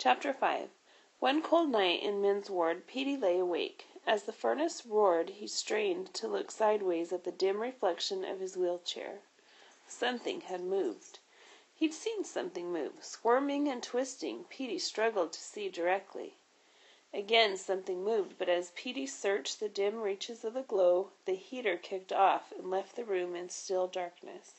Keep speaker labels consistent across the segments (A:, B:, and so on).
A: Chapter 5. One cold night in Min's ward, Petey lay awake. As the furnace roared, he strained to look sideways at the dim reflection of his wheelchair. Something had moved. He'd seen something move. Squirming and twisting, Petey struggled to see directly. Again something moved, but as Petey searched the dim reaches of the glow, the heater kicked off and left the room in still darkness.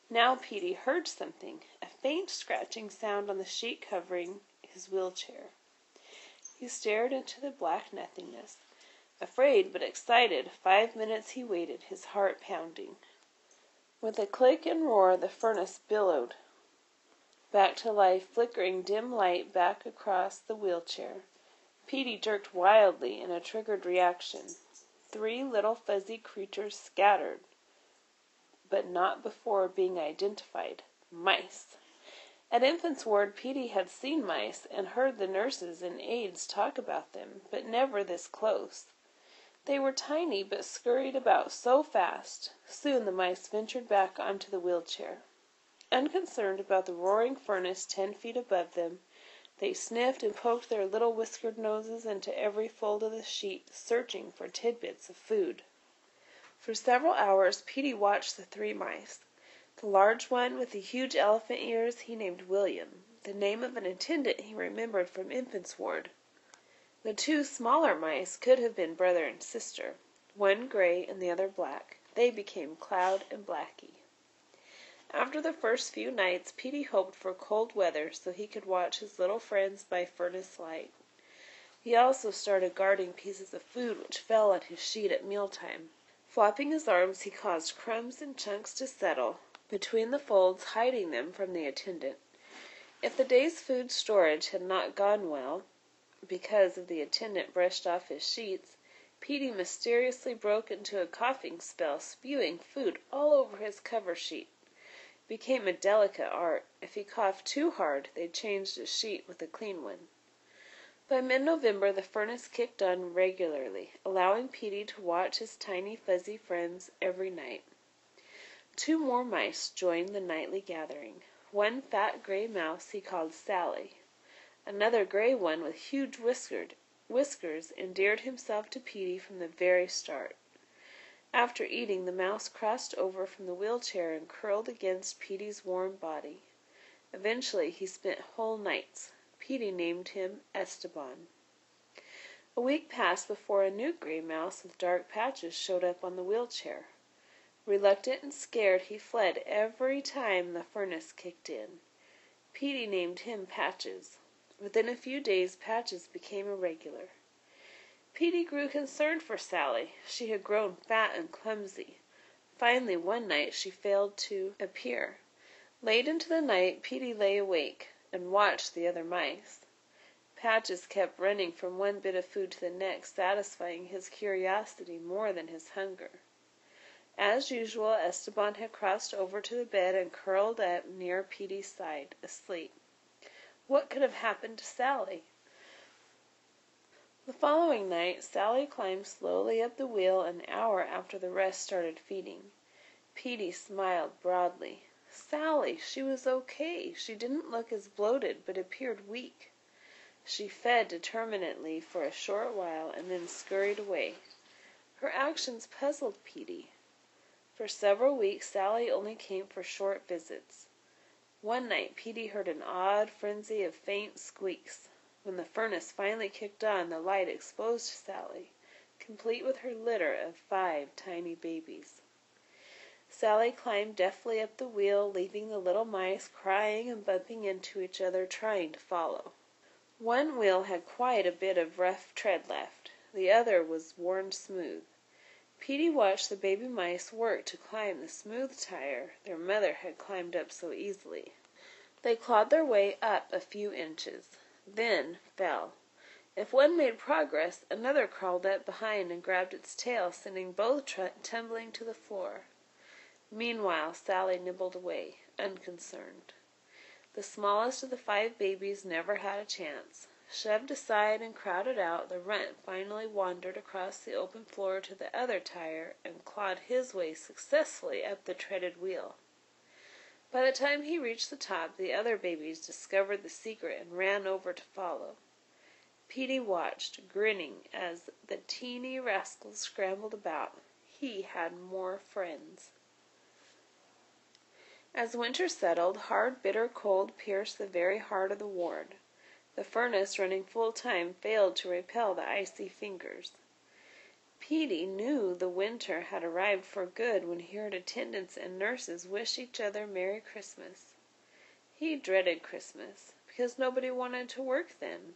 A: Now Petey heard something, a faint scratching sound on the sheet covering his wheelchair. He stared into the black nothingness. Afraid but excited, 5 minutes he waited, his heart pounding. With a click and roar, the furnace billowed back to life, flickering dim light back across the wheelchair. Petey jerked wildly in a triggered reaction. 3 little fuzzy creatures scattered, but not before being identified. Mice. At Infant's Ward, Petey had seen mice and heard the nurses and aides talk about them, but never this close. They were tiny, but scurried about so fast. Soon the mice ventured back onto the wheelchair. Unconcerned about the roaring furnace 10 feet above them, they sniffed and poked their little whiskered noses into every fold of the sheet, searching for tidbits of food. For several hours Petey watched the 3 mice. The large one with the huge elephant ears he named William, the name of an attendant he remembered from Infant's Ward. The 2 smaller mice could have been brother and sister, one gray and the other black. They became Cloud and Blackie. After the first few nights, Petey hoped for cold weather so he could watch his little friends by furnace light. He also started guarding pieces of food which fell on his sheet at mealtime. Flopping his arms, he caused crumbs and chunks to settle between the folds, hiding them from the attendant. If the day's food storage had not gone well, because of the attendant brushed off his sheets, Petey mysteriously broke into a coughing spell, spewing food all over his cover sheet. It became a delicate art. If he coughed too hard, they changed his sheet with a clean one. By mid-November, the furnace kicked on regularly, allowing Petey to watch his tiny fuzzy friends every night. 2 more mice joined the nightly gathering. One fat gray mouse he called Sally. Another gray one with huge whiskers endeared himself to Petey from the very start. After eating, the mouse crossed over from the wheelchair and curled against Petey's warm body. Eventually he spent whole nights. Petey named him Esteban. A week passed before a new gray mouse with dark patches showed up on the wheelchair. Reluctant and scared, he fled every time the furnace kicked in. Petey named him Patches. Within a few days, Patches became a regular. Petey grew concerned for Sally. She had grown fat and clumsy. Finally, one night, she failed to appear. Late into the night, Petey lay awake and watched the other mice. Patches kept running from one bit of food to the next, satisfying his curiosity more than his hunger. As usual, Esteban had crossed over to the bed and curled up near Petey's side, asleep. What could have happened to Sally? The following night, Sally climbed slowly up the wheel an hour after the rest started feeding. Petey smiled broadly. Sally, she was okay. She didn't look as bloated, but appeared weak. She fed determinedly for a short while and then scurried away. Her actions puzzled Petey. For several weeks, Sally only came for short visits. One night, Petey heard an odd frenzy of faint squeaks. When the furnace finally kicked on, the light exposed Sally, complete with her litter of 5 tiny babies. Sally climbed deftly up the wheel, leaving the little mice crying and bumping into each other, trying to follow. One wheel had quite a bit of rough tread left. The other was worn smooth. Petey watched the baby mice work to climb the smooth tire their mother had climbed up so easily. They clawed their way up a few inches, then fell. If one made progress, another crawled up behind and grabbed its tail, sending both tumbling to the floor. Meanwhile, Sally nibbled away, unconcerned. The smallest of the 5 babies never had a chance. Shoved aside and crowded out, the runt finally wandered across the open floor to the other tire and clawed his way successfully up the treaded wheel. By the time he reached the top, the other babies discovered the secret and ran over to follow. Petey watched, grinning, as the teeny rascals scrambled about. He had more friends. As winter settled, hard, bitter cold pierced the very heart of the ward. The furnace, running full time, failed to repel the icy fingers. Petey knew the winter had arrived for good when he heard attendants and nurses wish each other Merry Christmas. He dreaded Christmas, because nobody wanted to work then.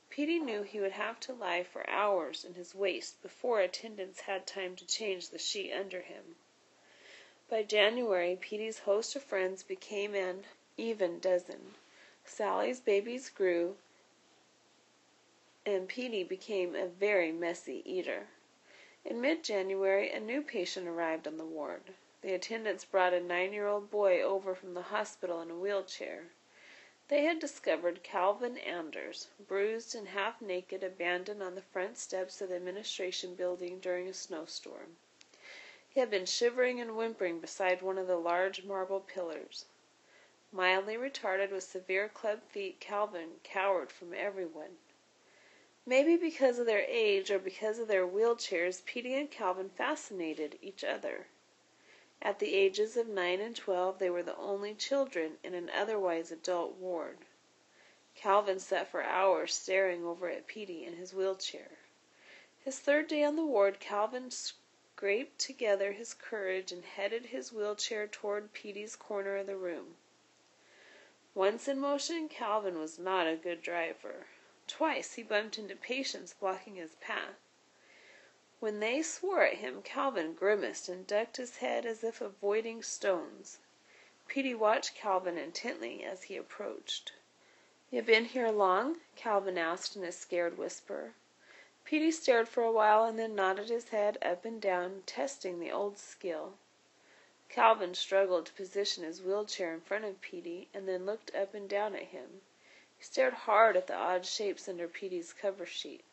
A: Petey knew he would have to lie for hours in his waist before attendants had time to change the sheet under him. By January, Petey's host of friends became an even dozen. Sally's babies grew, and Petey became a very messy eater. In mid-January, a new patient arrived on the ward. The attendants brought a 9-year-old boy over from the hospital in a wheelchair. They had discovered Calvin Anders, bruised and half-naked, abandoned on the front steps of the administration building during a snowstorm. He had been shivering and whimpering beside one of the large marble pillars. Mildly retarded with severe club feet, Calvin cowered from everyone. Maybe because of their age or because of their wheelchairs, Petey and Calvin fascinated each other. At the ages of 9 and 12, they were the only children in an otherwise adult ward. Calvin sat for hours staring over at Petey in his wheelchair. His third day on the ward, Calvin scraped together his courage and headed his wheelchair toward Petey's corner of the room. Once in motion, Calvin was not a good driver. Twice he bumped into patients blocking his path. When they swore at him, Calvin grimaced and ducked his head as if avoiding stones. Petey watched Calvin intently as he approached. "You been here long?" Calvin asked in a scared whisper. Petey stared for a while and then nodded his head up and down, testing the old skill. Calvin struggled to position his wheelchair in front of Petey and then looked up and down at him. He stared hard at the odd shapes under Petey's cover sheet.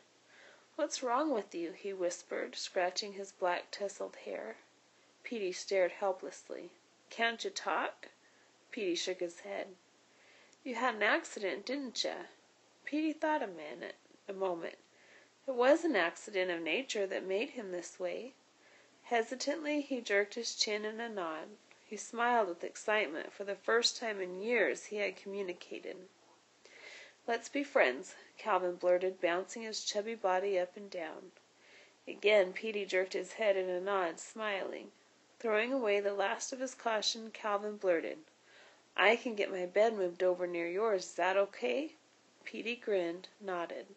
A: "What's wrong with you?" he whispered, scratching his black tousled hair. Petey stared helplessly. "Can't you talk?" Petey shook his head. "You had an accident, didn't you?" Petey thought a moment. It was an accident of nature that made him this way. Hesitantly, he jerked his chin in a nod. He smiled with excitement. For the first time in years, he had communicated. "Let's be friends," Calvin blurted, bouncing his chubby body up and down. Again Petey jerked his head in a nod, smiling. Throwing away the last of his caution, Calvin blurted, "I can get my bed moved over near yours. Is that okay?" Petey grinned, nodding.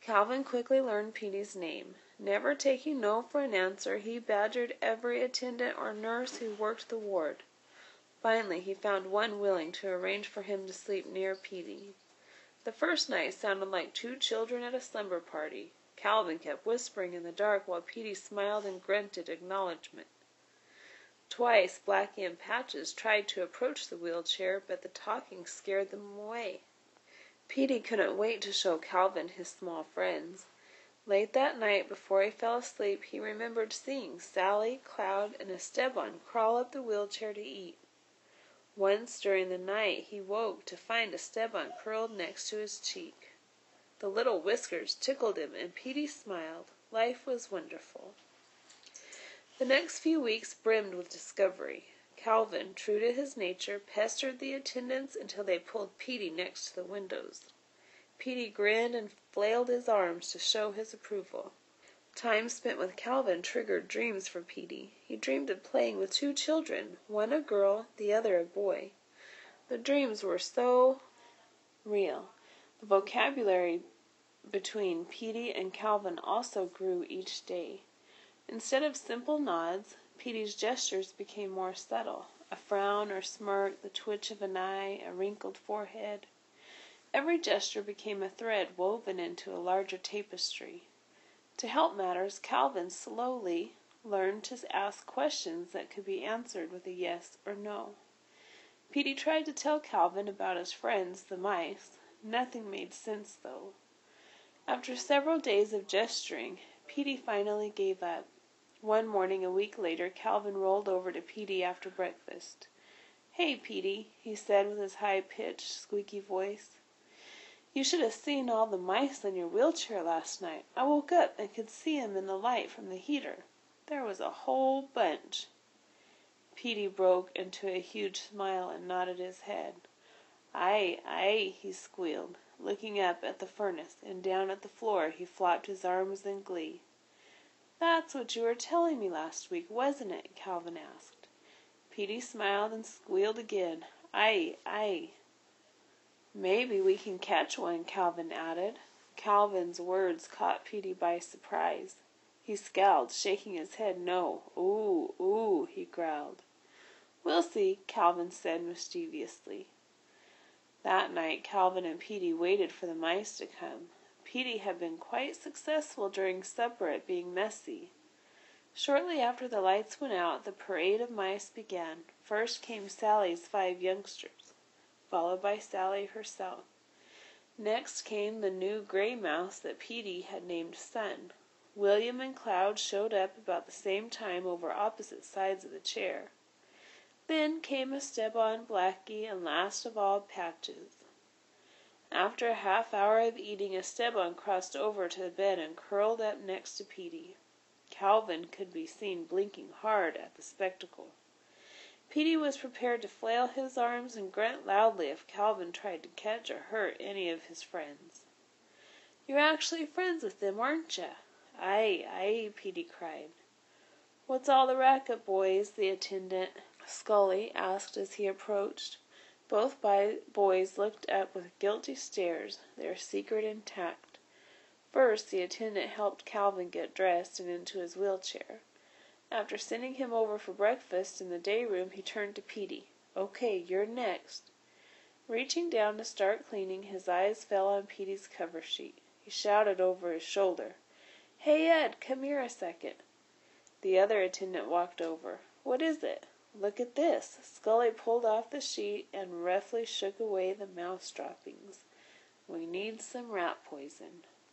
A: Calvin quickly learned Petey's name. Never taking no for an answer, he badgered every attendant or nurse who worked the ward. Finally, he found one willing to arrange for him to sleep near Petey. The first night sounded like two children at a slumber party. Calvin kept whispering in the dark while Petey smiled and grunted acknowledgment. Twice Blackie and Patches tried to approach the wheelchair, but the talking scared them away. Petey couldn't wait to show Calvin his small friends. Late that night, before he fell asleep, he remembered seeing Sally, Cloud, and Esteban crawl up the wheelchair to eat. Once during the night he woke to find Esteban curled next to his cheek. The little whiskers tickled him, and Petey smiled. Life was wonderful. The next few weeks brimmed with discovery. Calvin, true to his nature, pestered the attendants until they pulled Petey next to the windows. Petey grinned and flailed his arms to show his approval. Time spent with Calvin triggered dreams for Petey. He dreamed of playing with two children, one a girl, the other a boy. The dreams were so real. The vocabulary between Petey and Calvin also grew each day. Instead of simple nods, Petey's gestures became more subtle. A frown or smirk, the twitch of an eye, a wrinkled forehead. Every gesture became a thread woven into a larger tapestry. To help matters, Calvin slowly learned to ask questions that could be answered with a yes or no. Petey tried to tell Calvin about his friends, the mice. Nothing made sense, though. After several days of gesturing, Petey finally gave up. One morning a week later, Calvin rolled over to Petey after breakfast. "Hey, Petey," he said with his high-pitched, squeaky voice. "You should have seen all the mice in your wheelchair last night. I woke up and could see 'em in the light from the heater. There was a whole bunch." Petey broke into a huge smile and nodded his head. "Aye, aye," he squealed. Looking up at the furnace and down at the floor, he flopped his arms in glee. "That's what you were telling me last week, wasn't it?" Calvin asked. Petey smiled and squealed again. "Aye, aye." "Maybe we can catch one," Calvin added. Calvin's words caught Petey by surprise. He scowled, shaking his head no. "Ooh, ooh," he growled. "We'll see," Calvin said mischievously. That night Calvin and Petey waited for the mice to come. Petey had been quite successful during supper at being messy. Shortly after the lights went out, the parade of mice began. First came Sally's 5 youngsters, followed by Sally herself. Next came the new gray mouse that Petey had named Sun. William and Cloud showed up about the same time over opposite sides of the chair. Then came Esteban, Blackie, and last of all, Patches. After a half-hour of eating, Esteban crossed over to the bed and curled up next to Petey. Calvin could be seen blinking hard at the spectacle. Petey was prepared to flail his arms and grunt loudly if Calvin tried to catch or hurt any of his friends. "You're actually friends with them, aren't you?" "Aye, aye," Petey cried. "What's all the racket, boys?" the attendant, Scully, asked as he approached. Both boys looked up with guilty stares, their secret intact. First, the attendant helped Calvin get dressed and into his wheelchair. After sending him over for breakfast in the day room, he turned to Petey. "Okay, you're next." Reaching down to start cleaning, his eyes fell on Petey's cover sheet. He shouted over his shoulder, "Hey, Ed, come here a second." The other attendant walked over. "What is it?" "Look at this." Scully pulled off the sheet and roughly shook away the mouse droppings. "We need some rat poison."